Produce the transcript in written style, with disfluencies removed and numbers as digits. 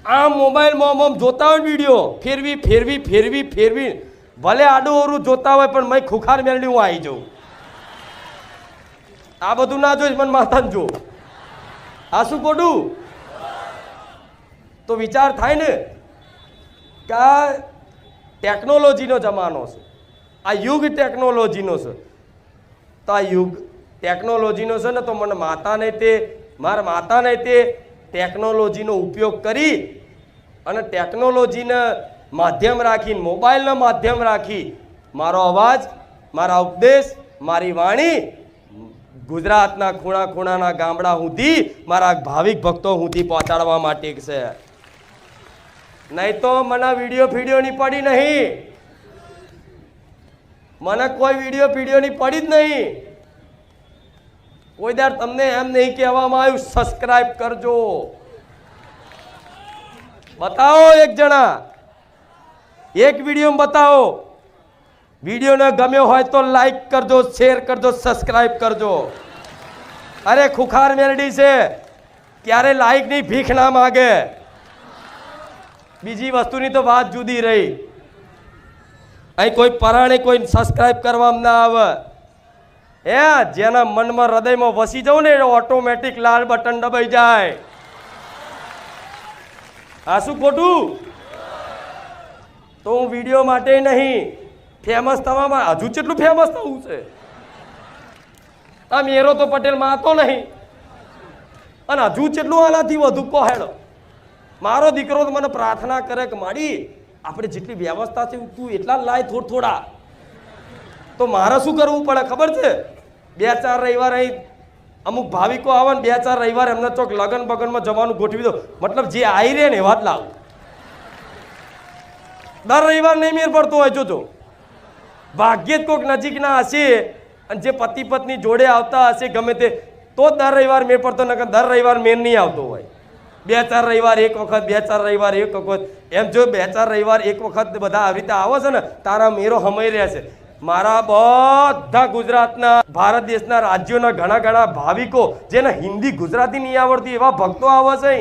આમ મોબાઈલમાં આમ જોતા હોય વિડીયો ફેરવી ફેરવી ફેરવી ફેરવી ભલે આડું ઓરું જોતા હોય પણ મેં ખુખાર મેળવી હું આવી જાઉં. આ બધું ના જોઈશ મને માતાને જો. આ શું ખોટું? તો વિચાર થાય ને કે આ ટેકનોલોજીનો જમાનો છે, આ યુગ ટેકનોલોજીનો છે. તો આ યુગ ટેકનોલોજીનો છે ને તો મને માતાને તે મારા માતાને તે ટેકનોલોજીનો ઉપયોગ કરી અને ટેકનોલોજીને માધ્યમ રાખીને મોબાઈલનો માધ્યમ રાખી મારો અવાજ, મારા ઉપદેશ, મારી વાણી ગુજરાતના ખૂણા ખૂણાના ગામડા સુધી મારા ભાવિક ભક્તો સુધી પહોંચાડવા માટે છે. નહીં તો મને વિડીયો ફીડિયોની પડી નહીં, મને કોઈ વિડીયો ફીડિયોની પડી જ નહીં. કોઈ દર તમને એમ નહીં કહેવામાં આવ્યું સબસ્ક્રાઇબ કરજો. બતાવો એક જણા, એક વિડીયો બતાવો. વિડીયોને ગમ્યો હોય તો લાઈક કરજો, શેર કરજો, સબસ્ક્રાઇબ કરજો. અરે ખુખાર મેલડી છે, ક્યારે લાઈક ની ભીખ ના માગે. બીજી વસ્તુની તો વાત જુદી રહી. અહીં કોઈ પરાણે કોઈ સબસ્ક્રાઇબ કરવામાં ના આવે. જેના મનમાં હૃદયમાં વસી જાઉં ને ઓટોમેટિક લાલ બટન દબાઈ જાય. આ શું ખોટું? તો હું વિડીયો માટે નહીં, ફેમસ થવામાં હજુ કેટલું ફેમસ થવું છે. આ મેરો તો પટેલ માતો નહીં અને હજુ કેટલું આનાથી વધુ કોહેડો. મારો દીકરો તો મને પ્રાર્થના કરે કે માડી આપણે જેટલી વ્યવસ્થા છે તું એટલા લાય થોડા. તો મારે શું કરવું પડે ખબર છે? 2-4 રવિવાર અહીં અમુક ભાવિકો આવે ને 2-4 રવિવાર એમને ચોક લગન બગનમાં જવાનું ગોઠવી દો. મતલબ જે આવી રહે ને એવા જ લાવું. દર રવિવાર નહીં મેર પડતો હોય જોજો. ભાગ્યે જ કોઈક નજીકના હશે અને જે પતિ પત્ની જોડે આવતા હશે ગમે તે તો દર રવિવાર મેર પડતો, નકર દર રવિવાર મેર નહીં આવતો હોય. 2-4 રવિવાર એક વખત, 2-4 રવિવાર એક વખત, એમ જો 2-4 રવિવાર એક વખત બધા આવી રીતે આવે છે ને તારા મેરો હમાઈ રહ્યા છે. મારા બધા ગુજરાતના ભારત દેશના રાજ્યોના ઘણા ઘણા ભાવિકો જેને હિન્દી ગુજરાતી નહીં આવડતી એવા ભક્તો આવે છે.